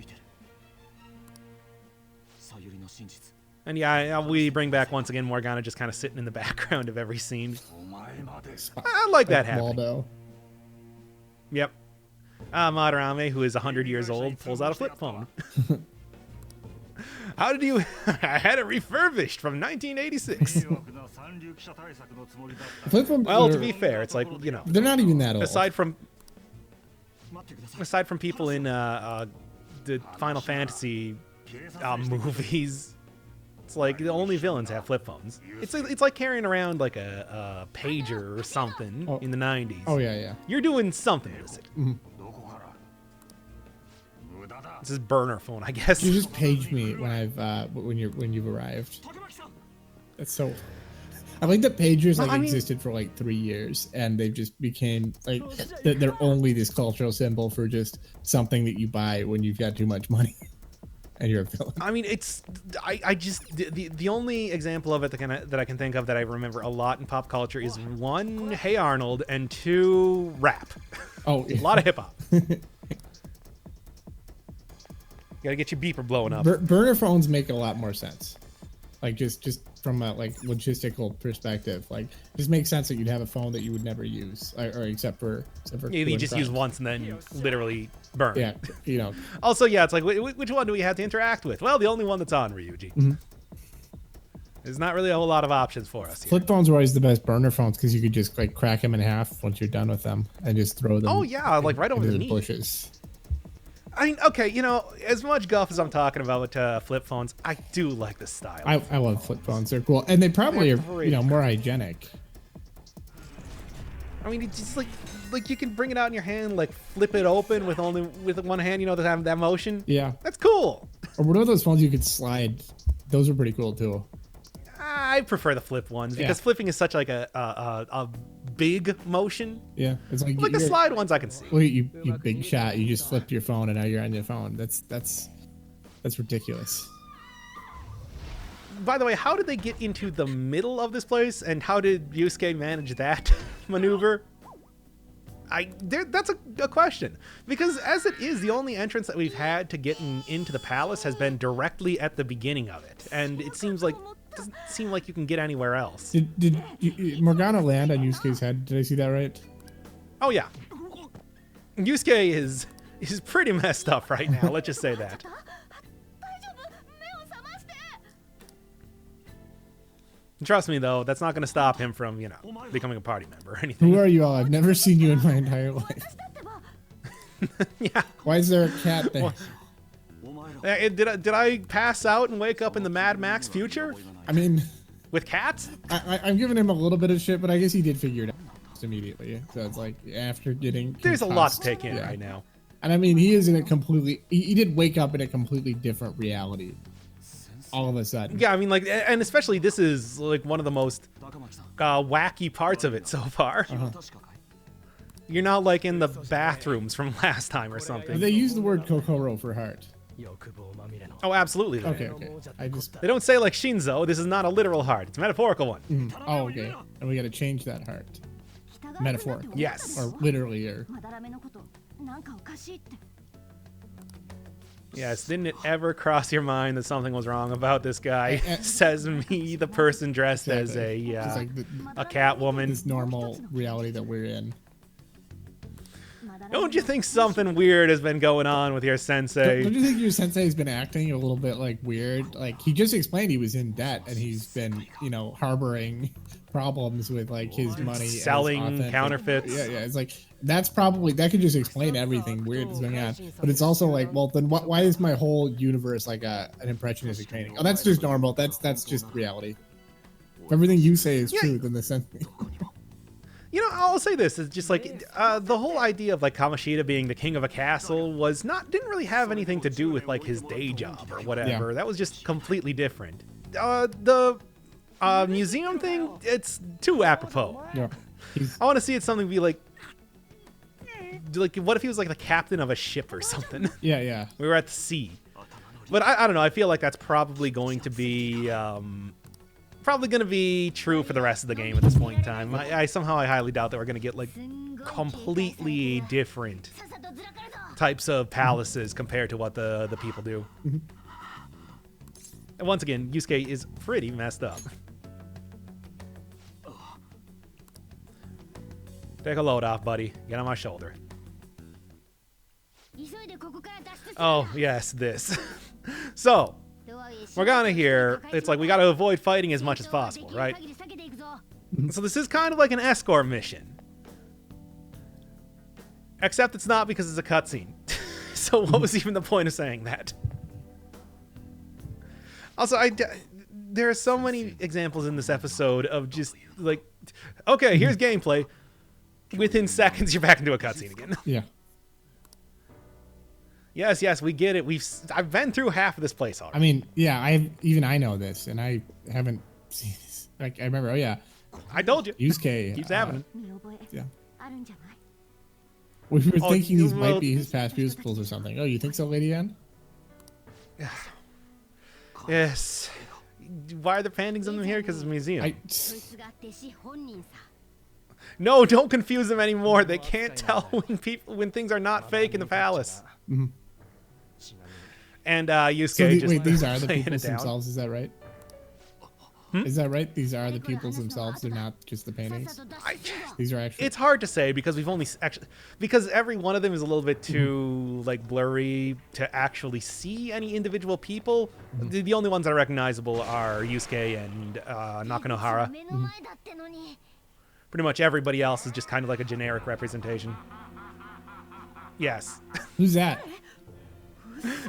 [SPEAKER 1] And yeah, we bring back once again Morgana just kind of sitting in the background of every scene. I like that happening.
[SPEAKER 2] Waldo.
[SPEAKER 1] Yep. Madarame, who is 100 years old, pulls out a flip phone. How did you... I had it refurbished from 1986.
[SPEAKER 2] Flip phone,
[SPEAKER 1] Well, to be fair, it's like,
[SPEAKER 2] they're not even that old.
[SPEAKER 1] aside from people in the Final Fantasy movies, it's like the only villains have flip phones. It's like carrying around like a pager or something in the 90s.
[SPEAKER 2] Oh yeah.
[SPEAKER 1] You're doing something with it. This is burner phone, I guess.
[SPEAKER 2] You just page me when you've arrived. That's so. I like that pagers existed for like 3 years, and they've just became like they're only this cultural symbol for just something that you buy when you've got too much money, and you're a villain.
[SPEAKER 1] I mean, I just the only example of it that I can think of that I remember a lot in pop culture is 1, Hey Arnold, and 2, rap.
[SPEAKER 2] Oh,
[SPEAKER 1] A lot of hip hop. Gotta get your beeper blowing up.
[SPEAKER 2] Burner phones make a lot more sense. Like just from a like logistical perspective, like just makes sense that you'd have a phone that you would never use, or except for
[SPEAKER 1] Yeah, you just use once and then you literally burn.
[SPEAKER 2] Yeah,
[SPEAKER 1] Also, yeah, it's like which one do we have to interact with? Well, the only one that's on, Ryuji. There's not really a whole lot of options for us here.
[SPEAKER 2] Flip phones were always the best burner phones because you could just like crack them in half once you're done with them and just throw them.
[SPEAKER 1] Oh yeah, like right over
[SPEAKER 2] into
[SPEAKER 1] the
[SPEAKER 2] the
[SPEAKER 1] knee.
[SPEAKER 2] bushes.
[SPEAKER 1] I mean, okay, as much guff as I'm talking about with flip phones, I do like the style.
[SPEAKER 2] I love flip phones. They're cool, and they probably
[SPEAKER 1] They're
[SPEAKER 2] are
[SPEAKER 1] great.
[SPEAKER 2] more hygienic.
[SPEAKER 1] I mean, it's just like you can bring it out in your hand, like flip it open with one hand, to have that motion.
[SPEAKER 2] Yeah.
[SPEAKER 1] That's cool.
[SPEAKER 2] Or what are those phones you could slide? Those are pretty cool too.
[SPEAKER 1] I prefer the flip ones because flipping is such like a big motion.
[SPEAKER 2] Yeah, it's like
[SPEAKER 1] Like the slide ones I can see.
[SPEAKER 2] Look at you big shot. You just flipped your phone and now you're on your phone. That's ridiculous.
[SPEAKER 1] By the way, how did they get into the middle of this place, and how did Yusuke manage that maneuver? That's a question, because as it is, the only entrance that we've had to get into the palace has been directly at the beginning of it, and it doesn't seem like you can get anywhere else.
[SPEAKER 2] Did Morgana land on Yusuke's head? Did I see that right?
[SPEAKER 1] Oh yeah, Yusuke is pretty messed up right now. Let's just say that. Trust me, though, that's not going to stop him from, becoming a party member or anything.
[SPEAKER 2] Who are you all? I've never seen you in my entire life.
[SPEAKER 1] Yeah.
[SPEAKER 2] Why is there a cat there?
[SPEAKER 1] Did I pass out and wake up in the Mad Max future
[SPEAKER 2] I mean,
[SPEAKER 1] with cats?
[SPEAKER 2] I'm giving him a little bit of shit, but I guess he did figure it out immediately. So it's like after getting
[SPEAKER 1] There's a lot to
[SPEAKER 2] concussed,
[SPEAKER 1] take in right now.
[SPEAKER 2] And I mean, he is in a completely. He did wake up in a completely different reality. All of a sudden.
[SPEAKER 1] Yeah, I mean, like, and especially this is like one of the most wacky parts of it so far. You're not like in the bathrooms from last time or something.
[SPEAKER 2] They use the word Kokoro for heart.
[SPEAKER 1] Oh, absolutely.
[SPEAKER 2] Okay.
[SPEAKER 1] They don't say like Shinzo. This is not a literal heart. It's a metaphorical one.
[SPEAKER 2] Oh, okay. And we got to change that heart. Metaphor.
[SPEAKER 1] Yes.
[SPEAKER 2] Or literally, or.
[SPEAKER 1] Yes, didn't it ever cross your mind that something was wrong about this guy? Says me, the person dressed as
[SPEAKER 2] Just like
[SPEAKER 1] a Catwoman.
[SPEAKER 2] this normal reality that we're in.
[SPEAKER 1] Don't you think something weird has been going on with your sensei?
[SPEAKER 2] Don't you think your sensei's been acting a little bit like weird? Like he just explained he was in debt and he's been, you know, harboring problems with like his money,
[SPEAKER 1] selling counterfeits.
[SPEAKER 2] Yeah, it's like that could just explain everything weird that's going on. But it's also like, well, then why is my whole universe like an impressionistic painting? Oh, that's just normal. That's just reality. If everything you say is true, then the sensei.
[SPEAKER 1] You know, I'll say this: it's just like the whole idea of like Kamoshida being the king of a castle didn't really have anything to do with like his day job or whatever. Yeah. That was just completely different. The museum thing, it's too apropos.
[SPEAKER 2] Yeah.
[SPEAKER 1] I want to see it something be like what if he was like the captain of a ship or something?
[SPEAKER 2] Yeah.
[SPEAKER 1] We were at the sea, but I don't know. I feel like that's probably going to be. Probably going to be true for the rest of the game at this point in time. I highly doubt that we're going to get like completely different types of palaces compared to what the people do. And once again, Yusuke is pretty messed up. Take a load off, buddy. Get on my shoulder. Oh, yes, this. So, we're gonna here, it's like we gotta avoid fighting as much as possible, right? So this is kind of like an escort mission. Except it's not because it's a cutscene. So what was even the point of saying that? Also, there are so many examples in this episode of just like, okay, here's gameplay. Within seconds, you're back into a cutscene again.
[SPEAKER 2] Yeah.
[SPEAKER 1] Yes, we get it. I've been through half of this place already.
[SPEAKER 2] I mean, yeah, I know this, and I haven't seen this. Like, I remember, oh yeah.
[SPEAKER 1] I told you.
[SPEAKER 2] Yusuke.
[SPEAKER 1] Keeps happening.
[SPEAKER 2] Yeah. We were thinking these might be his past pupils or something. Oh, you think so, Lady Anne?
[SPEAKER 1] Yes. Why are there paintings of them here? Because it's a museum. No, don't confuse them anymore. They can't tell when things are not fake in the palace.
[SPEAKER 2] Mm-hmm.
[SPEAKER 1] And Yusuke
[SPEAKER 2] wait, these are the pupils themselves, is that right? Is that right? These are the pupils themselves. They're not just the paintings. These are actually.
[SPEAKER 1] It's hard to say because because every one of them is a little bit too like blurry to actually see any individual people. The only ones that are recognizable are Yusuke and Nakanohara. Pretty much everybody else is just kind of like a generic representation. Yes.
[SPEAKER 2] Who's that?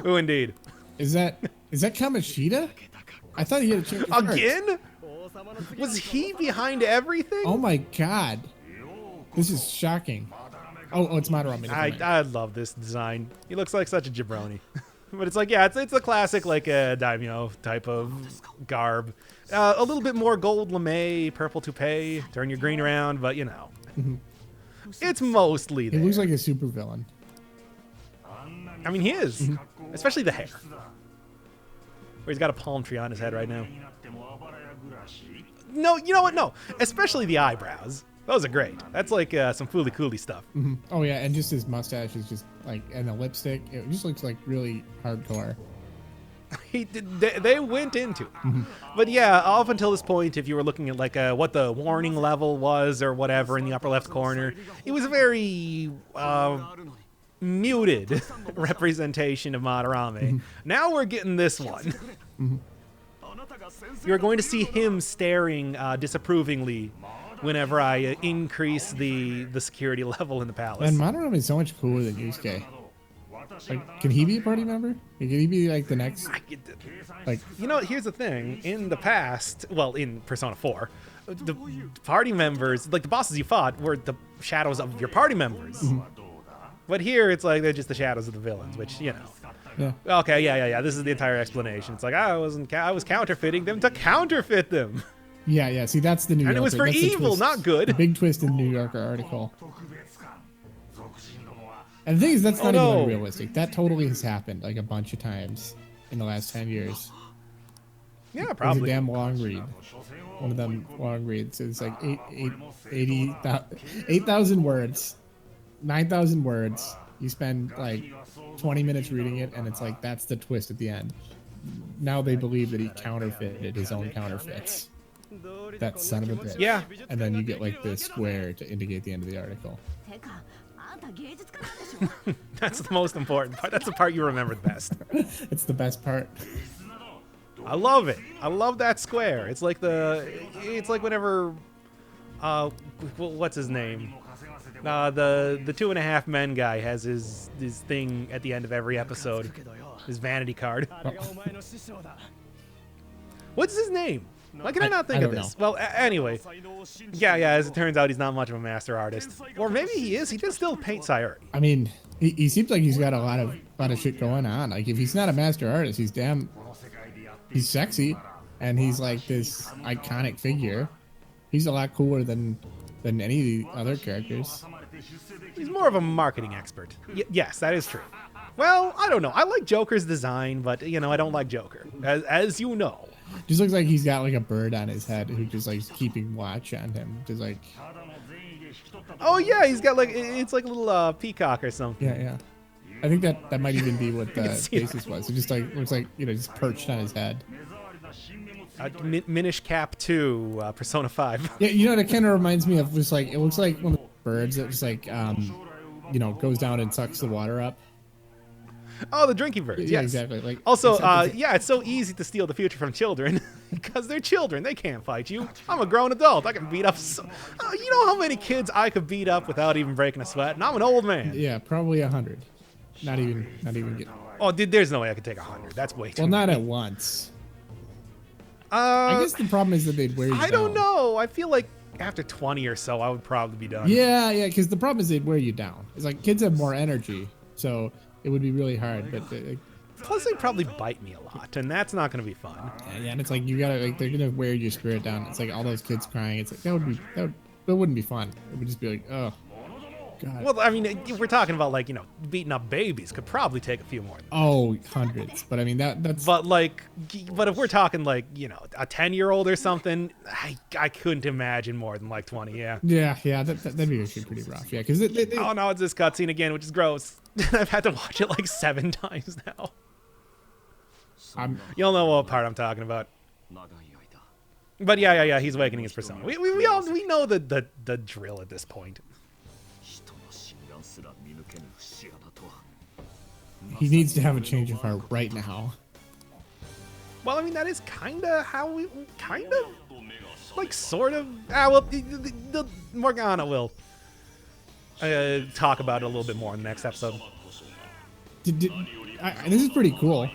[SPEAKER 1] Who indeed?
[SPEAKER 2] Is that Kamoshida? I thought he had a change of
[SPEAKER 1] again. Was he behind everything?
[SPEAKER 2] Oh my god, this is shocking. Oh, it's Madarame.
[SPEAKER 1] I love this design. He looks like such a jabroni. But it's like, yeah, it's a classic like a daimyo type of garb. A little bit more gold lame, purple toupee. Turn your green around, but you know, it's mostly there.
[SPEAKER 2] He looks like a supervillain.
[SPEAKER 1] I mean, he is, especially the hair. Where he's got a palm tree on his head right now. No, you know what? No, especially the eyebrows. Those are great. That's like some fooly cooly stuff.
[SPEAKER 2] Oh yeah, and just his mustache is just like, and the lipstick. It just looks like really hardcore.
[SPEAKER 1] They went into it. But yeah, up until this point, if you were looking at like what the warning level was or whatever in the upper left corner, it was a very muted representation of Madarame. Now we're getting this one. You're going to see him staring disapprovingly whenever I increase the security level in the palace.
[SPEAKER 2] And Madarame is so much cooler than Yusuke. Like, can he be a party member? Can he be like the next? Like,
[SPEAKER 1] you know, here's the thing. In the past, well, in Persona 4, the party members, like the bosses you fought, were the shadows of your party members. But here, it's like they're just the shadows of the villains, which, you know.
[SPEAKER 2] Yeah.
[SPEAKER 1] Okay, yeah. This is the entire explanation. It's like I was counterfeiting them to counterfeit them.
[SPEAKER 2] Yeah. See, that's the New Yorker.
[SPEAKER 1] And it was for evil, not good.
[SPEAKER 2] The big twist in the New Yorker article. And the thing is, that's not even unrealistic. That totally has happened like a bunch of times in the last 10 years.
[SPEAKER 1] Yeah, probably.
[SPEAKER 2] It's a damn long read. One of them long reads. It's like 8,000 words. 9,000 words. You spend like 20 minutes reading it, and it's like that's the twist at the end. Now they believe that he counterfeited his own counterfeits. That son of a bitch.
[SPEAKER 1] Yeah.
[SPEAKER 2] And then you get like this square to indicate the end of the article.
[SPEAKER 1] That's the most important part. That's the part you remember the best.
[SPEAKER 2] It's the best part.
[SPEAKER 1] I love it. I love that square. It's like whenever, what's his name? The 2.5 Men guy has his thing at the end of every episode. His vanity card. What's his name? Why can I not think of this? Well, anyway. Yeah, as it turns out, he's not much of a master artist. Or maybe he is. He can still paint Sayuri.
[SPEAKER 2] I mean, he seems like he's got a lot of shit going on. Like, if he's not a master artist, he's sexy, and he's like this iconic figure. He's a lot cooler than any of the other characters.
[SPEAKER 1] He's more of a marketing expert. Yes, that is true. Well, I don't know. I like Joker's design, but, I don't like Joker, as you know.
[SPEAKER 2] Just looks like he's got like a bird on his head who just like keeping watch on him. Just like.
[SPEAKER 1] Oh yeah, he's got like it's like a little peacock or something.
[SPEAKER 2] Yeah. I think that might even be what the basis was. It just like looks like just perched on his head.
[SPEAKER 1] Minish Cap 2, Persona 5.
[SPEAKER 2] Yeah, that kind of reminds me of just like it looks like one of the birds that just like goes down and sucks the water up.
[SPEAKER 1] Oh, the drinking birds.
[SPEAKER 2] Yeah,
[SPEAKER 1] yes.
[SPEAKER 2] exactly. Like
[SPEAKER 1] also, it's so easy to steal the future from children because they're children. They can't fight you. I'm a grown adult. I can beat up. You know how many kids I could beat up without even breaking a sweat, and I'm an old man.
[SPEAKER 2] Yeah, probably 100. Not even getting.
[SPEAKER 1] Oh, there's no way I could take 100. That's way too.
[SPEAKER 2] Well, not
[SPEAKER 1] many.
[SPEAKER 2] at once. I guess the problem is that they'd wear you down.
[SPEAKER 1] I don't know. I feel like after 20 or so, I would probably be done.
[SPEAKER 2] Yeah, because the problem is they'd wear you down. It's like kids have more energy, so it would be really hard. But
[SPEAKER 1] plus, they probably bite me a lot, and that's not going to be fun.
[SPEAKER 2] Yeah, and it's like you gotta they're gonna wear your spirit down. It's like all those kids crying. It's like that wouldn't be fun. It would just be like, oh, God.
[SPEAKER 1] Well, I mean, if we're talking about like beating up babies, could probably take a few more.
[SPEAKER 2] Oh, hundreds. But I mean that's.
[SPEAKER 1] But if we're talking like a 10-year-old or something, I couldn't imagine more than like 20. Yeah.
[SPEAKER 2] Yeah. That'd be actually pretty rough. Yeah, because they.
[SPEAKER 1] Oh no, it's this cutscene again, which is gross. I've had to watch it like 7 times now. You'll know what part I'm talking about. But yeah, he's awakening his persona. We know the drill at this point.
[SPEAKER 2] He needs to have a change of heart right now.
[SPEAKER 1] Well, I mean, that is kind of how we sort of. The Morgana will talk about it a little bit more in the next episode.
[SPEAKER 2] This is pretty cool.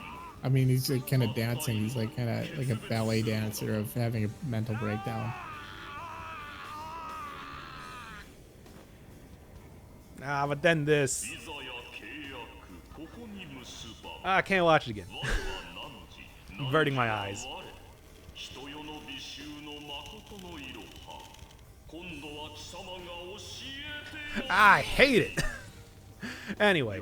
[SPEAKER 2] I mean, he's like kind of dancing. He's like kind of like a ballet dancer of having a mental breakdown.
[SPEAKER 1] But then this. I can't watch it again. Averting my eyes. I hate it. Anyway.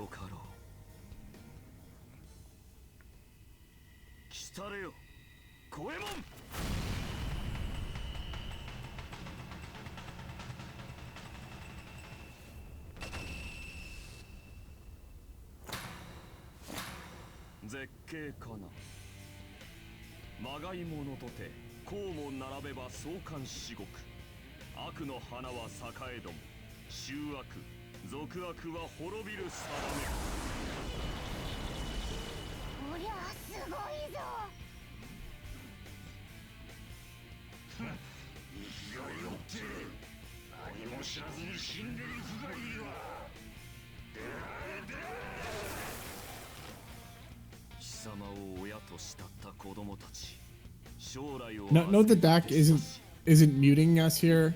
[SPEAKER 2] Note the Doc isn't muting us here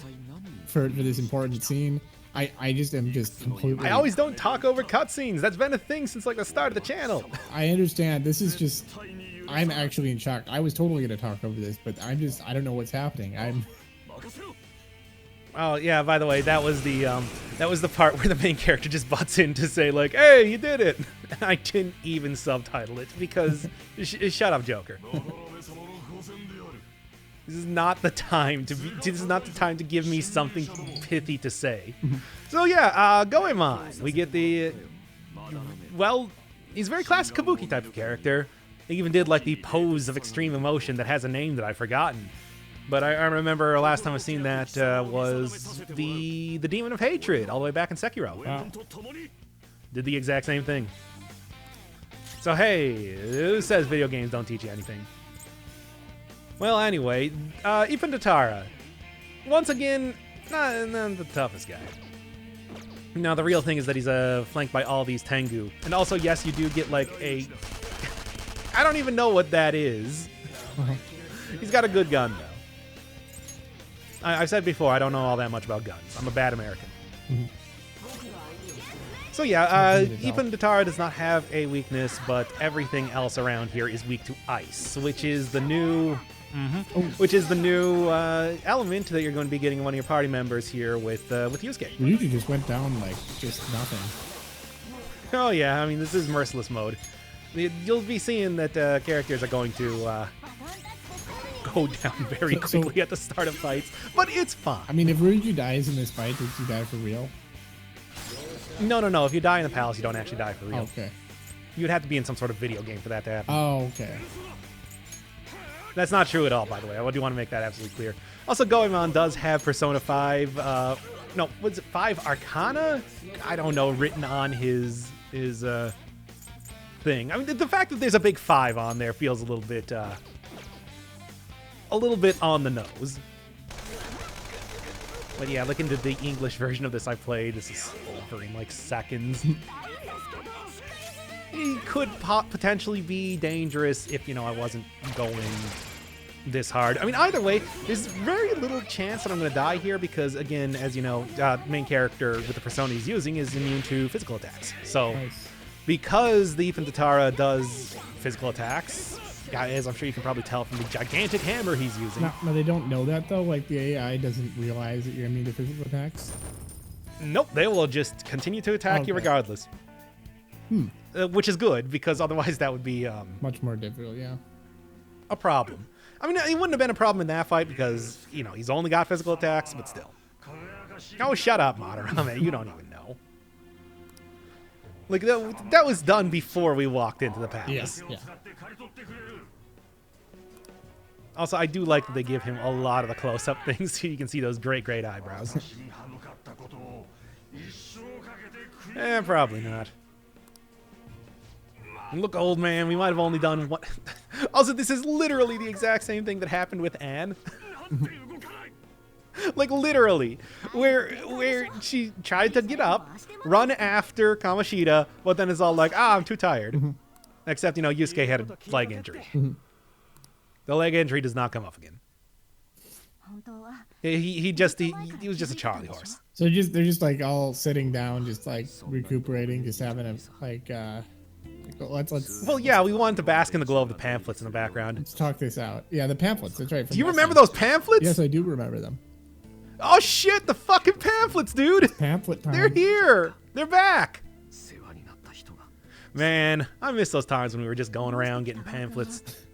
[SPEAKER 2] for this important scene. I just am completely.
[SPEAKER 1] I always don't talk over cutscenes. That's been a thing since like the start of the channel.
[SPEAKER 2] I understand. This is just. I'm actually in shock. I was totally gonna talk over this, but I don't know what's happening.
[SPEAKER 1] Oh yeah. By the way, that was the part where the main character just butts in to say like, "Hey, you did it," and I didn't even subtitle it because shut up, Joker. This is not the time to give me something pithy to say. So yeah, Goemon. We get the well, he's a very classic Kabuki type of character. He even did like the pose of extreme emotion that has a name that I've forgotten. But I remember last time I seen that was the Demon of Hatred all the way back in Sekiro.
[SPEAKER 2] Wow.
[SPEAKER 1] Did the exact same thing. So hey, who says video games don't teach you anything? Well, anyway, Ifan once again, not the toughest guy. Now, the real thing is that he's flanked by all these Tengu. And also, yes, you do get, like, a... I don't even know what that is. He's got a good gun, though. I've said before, I don't know all that much about guns. I'm a bad American. So, yeah, Ifan does not have a weakness, but everything else around here is weak to ice, which is the new... Which is the new element that you're going to be getting one of your party members here with Yusuke.
[SPEAKER 2] Ryuji just went down like just nothing.
[SPEAKER 1] Oh yeah, I mean this is merciless mode. You'll be seeing that characters are going to go down very quickly at the start of fights, but it's fine.
[SPEAKER 2] I mean, if Ryuji dies in this fight, does he die for real?
[SPEAKER 1] No. If you die in the palace, you don't actually die for real.
[SPEAKER 2] Okay.
[SPEAKER 1] You'd have to be in some sort of video game for that to happen.
[SPEAKER 2] Oh, okay.
[SPEAKER 1] That's not true at all, by the way. I do want to make that absolutely clear. Also, Goemon does have Persona 5, no, was it 5 Arcana? I don't know, written on his thing. I mean, the fact that there's a big 5 on there feels a little bit on the nose. But yeah, look into the English version of this I played. This is over in like seconds. He could potentially be dangerous if, I wasn't going this hard. I mean, either way, there's very little chance that I'm going to die here because, again, as you know, main character with the persona he's using is immune to physical attacks. So, because the Ifan does physical attacks, as I'm sure you can probably tell from the gigantic hammer he's using.
[SPEAKER 2] No, they don't know that, though? Like, the AI doesn't realize that you're immune to physical attacks?
[SPEAKER 1] Nope, they will just continue to attack you regardless. Which is good, because otherwise that would be...
[SPEAKER 2] much more difficult, yeah.
[SPEAKER 1] A problem. I mean, it wouldn't have been a problem in that fight because, he's only got physical attacks, but still. Oh, shut up, Madarame. You don't even know. Like, that was done before we walked into the palace.
[SPEAKER 2] Yeah.
[SPEAKER 1] Also, I do like that they give him a lot of the close-up things so you can see those great eyebrows. Probably not. Look, old man, we might have only done one. Also, this is literally the exact same thing that happened with Anne. Like, literally. Where she tried to get up, run after Kamoshida, but then is all like, I'm too tired. Except, Yusuke had a leg injury. The leg injury does not come up again. He was just a Charlie horse.
[SPEAKER 2] So they're just like all sitting down, just like recuperating, just having a like let's.
[SPEAKER 1] Well, yeah, we wanted to bask in the glow of the pamphlets in the background.
[SPEAKER 2] Let's talk this out. Yeah, the pamphlets. That's right.
[SPEAKER 1] Do you remember those pamphlets?
[SPEAKER 2] Yes, I do remember them.
[SPEAKER 1] Oh shit! The fucking pamphlets, dude.
[SPEAKER 2] Pamphlet time.
[SPEAKER 1] They're here. They're back. Man, I miss those times when we were just going around getting pamphlets.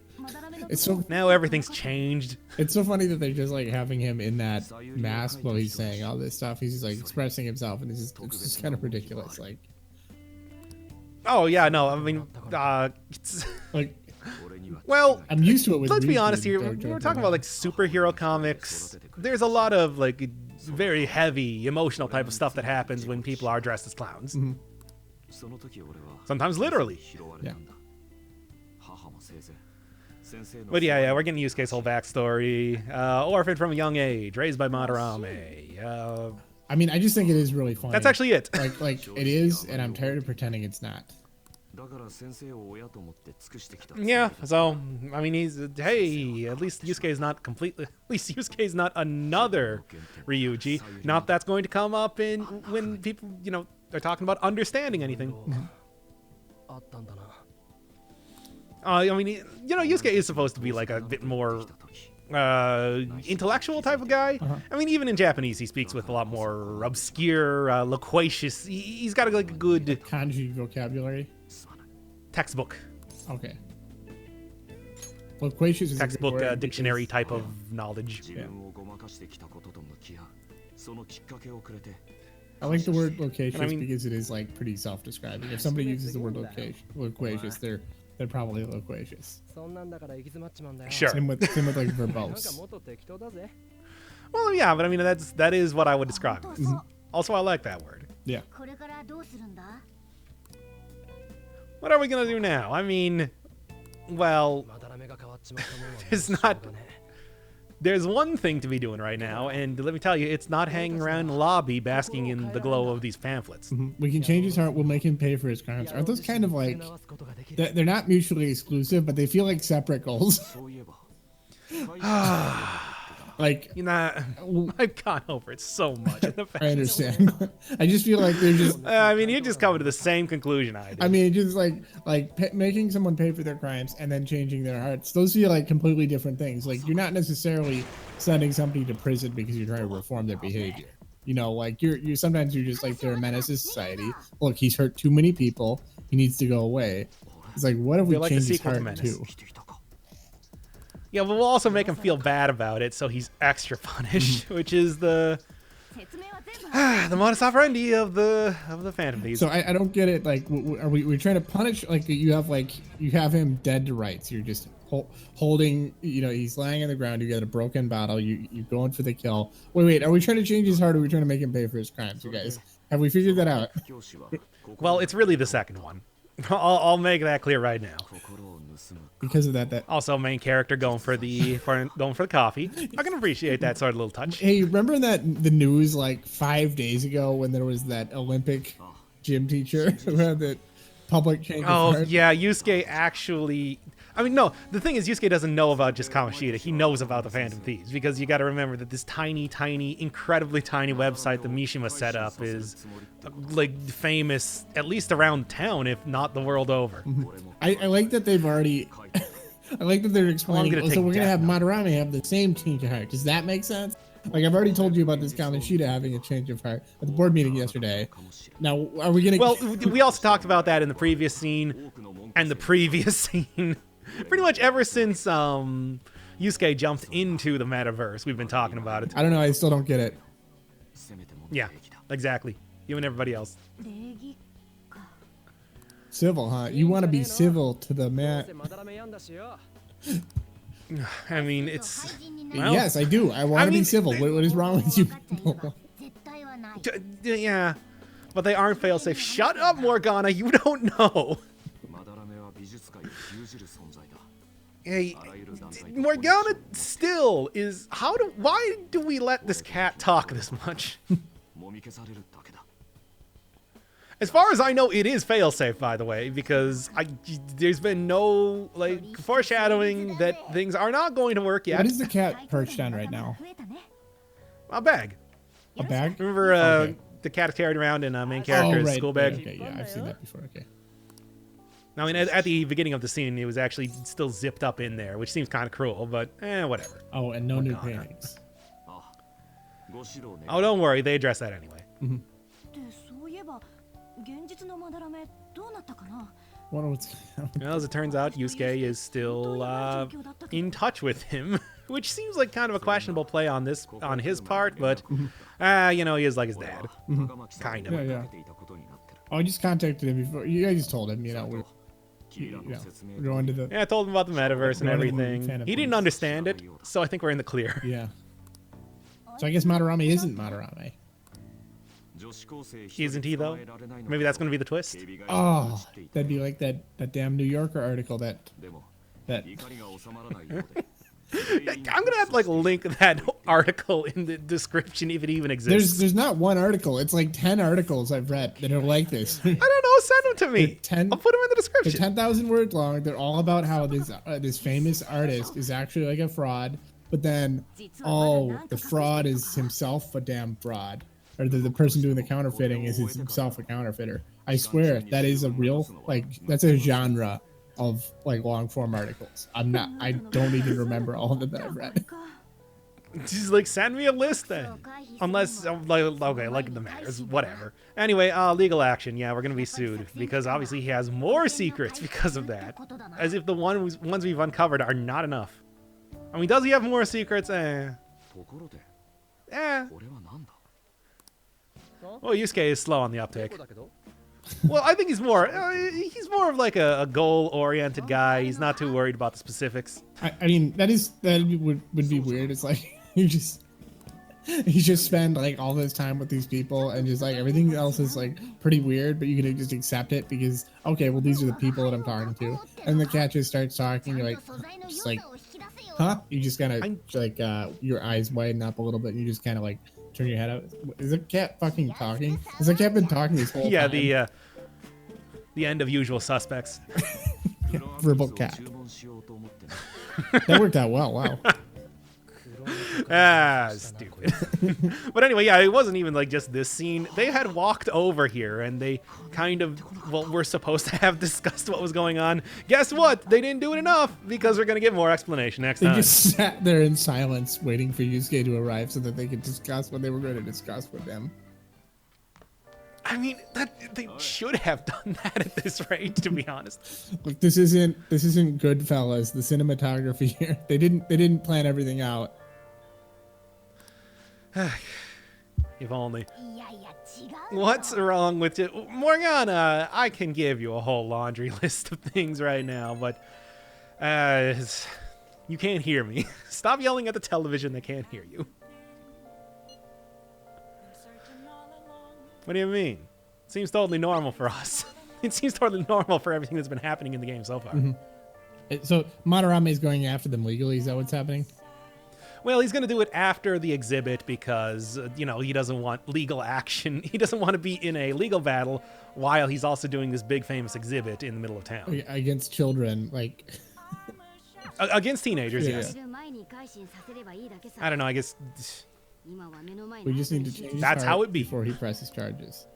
[SPEAKER 2] It's so
[SPEAKER 1] now everything's changed.
[SPEAKER 2] It's so funny that they're just like having him in that mask while he's saying all this stuff. He's just like expressing himself, and it's just kind of ridiculous. Like,
[SPEAKER 1] oh yeah, no, I mean, it's
[SPEAKER 2] like,
[SPEAKER 1] well,
[SPEAKER 2] I'm used to it. With
[SPEAKER 1] let's be honest here. When we're talking about like superhero comics, there's a lot of like very heavy, emotional type of stuff that happens when people are dressed as clowns. Sometimes literally.
[SPEAKER 2] Yeah.
[SPEAKER 1] But yeah, we're getting Yusuke's whole backstory. Orphaned from a young age, raised by Madarame.
[SPEAKER 2] I mean, I just think it is really funny.
[SPEAKER 1] That's actually it.
[SPEAKER 2] like it is, and I'm tired of pretending it's not.
[SPEAKER 1] Yeah, so, I mean, hey, at least Yusuke is not another Ryuji. Not that's going to come up when people, are talking about understanding anything. I mean, Yusuke is supposed to be like a bit more intellectual type of guy. I mean, even in Japanese, he speaks with a lot more obscure, loquacious. He's got like a good
[SPEAKER 2] kanji vocabulary.
[SPEAKER 1] Textbook.
[SPEAKER 2] Okay. Loquacious is
[SPEAKER 1] textbook dictionary type of knowledge.
[SPEAKER 2] Yeah. I like the word loquacious
[SPEAKER 1] And I mean-
[SPEAKER 2] because it is like pretty self-describing. If somebody uses the word loquacious, they're probably loquacious.
[SPEAKER 1] Sure.
[SPEAKER 2] Same with like verbose.
[SPEAKER 1] Well, yeah, but I mean that is what I would describe it as. Also, I like that word.
[SPEAKER 2] Yeah.
[SPEAKER 1] What are we gonna do now? I mean, well, there's one thing to be doing right now, and let me tell you, it's not hanging around the lobby basking in the glow of these pamphlets.
[SPEAKER 2] We can change his heart. We'll make him pay for his crimes. Aren't those kind of like they're not mutually exclusive, but they feel like separate goals? Like,
[SPEAKER 1] You know, I've gone over it so much. In the
[SPEAKER 2] I understand. I just feel like they're just.
[SPEAKER 1] I mean, you just come to the same conclusion I did.
[SPEAKER 2] I mean, just like making someone pay for their crimes and then changing their hearts. Those feel like completely different things. Like you're not necessarily sending somebody to prison because you're trying to reform their behavior. You know, like you're sometimes you're just like they're a menace to society. Look, he's hurt too many people. He needs to go away. It's like, what if we
[SPEAKER 1] like
[SPEAKER 2] change
[SPEAKER 1] the
[SPEAKER 2] his
[SPEAKER 1] sequel to
[SPEAKER 2] heart
[SPEAKER 1] Menace.
[SPEAKER 2] too?
[SPEAKER 1] Yeah, but we'll also make him feel bad about it, so he's extra punished, which is the modus operandi of the Phantom Thieves.
[SPEAKER 2] So I don't get it. Like, are we trying to punish? Like, you have him dead to rights. You're just holding. You know, he's lying on the ground. You got a broken bottle. You're going for the kill. Wait. Are we trying to change his heart? Or are we trying to make him pay for his crimes? You guys, have we figured that out?
[SPEAKER 1] Well, it's really the second one. I'll make that clear right now.
[SPEAKER 2] Because of that.
[SPEAKER 1] Also, main character going for the coffee. I can appreciate that sort of little touch.
[SPEAKER 2] Hey, remember the news like 5 days ago when there was that Olympic gym teacher who had that public change of
[SPEAKER 1] Oh
[SPEAKER 2] heart?
[SPEAKER 1] yeah, Yusuke actually. I mean, no. The thing is, Yusuke doesn't know about just Kamoshida. He knows about the Phantom Thieves because you got to remember that this tiny, incredibly tiny website that Mishima set up is like famous at least around town, if not the world over.
[SPEAKER 2] I like that they've already. I like that they're explaining. So we're gonna have Madarame have the same change of heart. Does that make sense? Like, I've already told you about this Kamoshida having a change of heart at the board meeting yesterday. Now, are we gonna?
[SPEAKER 1] Well, we also talked about that in the previous scene and the previous scene. Pretty much ever since Yusuke jumped into the metaverse, we've been talking about it.
[SPEAKER 2] I don't know. I still don't get it.
[SPEAKER 1] Yeah, exactly. You and everybody else.
[SPEAKER 2] Civil, huh? You want to be civil to the man?
[SPEAKER 1] I mean, it's... Well,
[SPEAKER 2] Yes, I do. I want to be civil. What is wrong with you people?
[SPEAKER 1] Yeah, but they aren't fail-safe. Shut up, Morgana. You don't know. Hey, Morgana still is... Why do we let this cat talk this much? As far as I know, it is failsafe, by the way, because there's been no like foreshadowing that things are not going to work yet.
[SPEAKER 2] What is the cat perched on right now?
[SPEAKER 1] A bag.
[SPEAKER 2] A bag?
[SPEAKER 1] Remember
[SPEAKER 2] Okay.
[SPEAKER 1] the cat is carried around in a main character's school bag?
[SPEAKER 2] Okay, yeah, I've seen that before. Okay.
[SPEAKER 1] I mean, at the beginning of the scene, it was actually still zipped up in there, which seems kind of cruel, but whatever.
[SPEAKER 2] Oh, and no new paintings.
[SPEAKER 1] Oh, don't worry, they address that anyway.
[SPEAKER 2] Well,
[SPEAKER 1] As it turns out, Yusuke is still in touch with him, which seems like kind of a questionable play on his part, but you know, he is like his dad, kind of.
[SPEAKER 2] yeah. Oh, I just contacted him before. You guys told him, we're going to the.
[SPEAKER 1] Yeah, I told him about the metaverse and everything. He didn't understand it, so I think we're in the clear.
[SPEAKER 2] Yeah. So I guess Madarame isn't Madarame.
[SPEAKER 1] Isn't he though? Maybe that's going to be the twist.
[SPEAKER 2] Oh, that'd be like that damn New Yorker article that.
[SPEAKER 1] I'm gonna have to like link that article in the description if it even exists.
[SPEAKER 2] There's not one article. It's like 10 articles I've read that are like this.
[SPEAKER 1] I don't know. Send them to me. I'll put them in the
[SPEAKER 2] They're
[SPEAKER 1] description.
[SPEAKER 2] 10,000 words long. They're all about how this famous artist is actually like a fraud, but then the fraud is himself a damn fraud, or the person doing the counterfeiting is himself a counterfeiter. I swear that is a real that's a genre of like long form articles. I don't even remember all of them that I've read.
[SPEAKER 1] Just like send me a list then. Unless like the matters, whatever. Anyway, legal action. Yeah, we're gonna be sued because obviously he has more secrets because of that. As if the ones we've uncovered are not enough. I mean, does he have more secrets? Well, Yusuke is slow on the uptake. Well, I think he's more of like a goal-oriented guy. He's not too worried about the specifics.
[SPEAKER 2] I mean, that would be weird. It's like you just spend like all this time with these people and just like everything else is like pretty weird, but you can just accept it because okay, well these are the people that I'm talking to, and the cat just starts talking. You're like, just like, huh? You just kind of like your eyes widen up a little bit, and you just kind of like turn your head out. Is the cat fucking talking? Has the cat been talking this whole time?
[SPEAKER 1] Yeah, the end of Usual Suspects.
[SPEAKER 2] Yeah, verbal cat. That worked out well. Wow.
[SPEAKER 1] Stupid. But anyway, yeah, it wasn't even like just this scene. They had walked over here and they kind of, well, were supposed to have discussed what was going on. Guess what? They didn't do it enough because we're going to get more explanation next time.
[SPEAKER 2] They just sat there in silence waiting for Yusuke to arrive so that they could discuss what they were going to discuss with them.
[SPEAKER 1] I mean, they should have done that at this rate, to be honest.
[SPEAKER 2] Like this isn't Goodfellas. The cinematography here. They didn't plan everything out.
[SPEAKER 1] If only. What's wrong with you? Morgana, I can give you a whole laundry list of things right now, but you can't hear me. Stop yelling at the television, they can't hear you. What do you mean? It seems totally normal for us. It seems totally normal for everything that's been happening in the game so far.
[SPEAKER 2] Mm-hmm. So Madarame is going after them legally. Is that what's happening?
[SPEAKER 1] Well, he's going to do it after the exhibit because, you know, he doesn't want legal action. He doesn't want to be in a legal battle while he's also doing this big famous exhibit in the middle of town.
[SPEAKER 2] Against children, like...
[SPEAKER 1] Against teenagers, yes. I don't know, I guess...
[SPEAKER 2] We just need to change
[SPEAKER 1] that's how it be.
[SPEAKER 2] before he presses charges.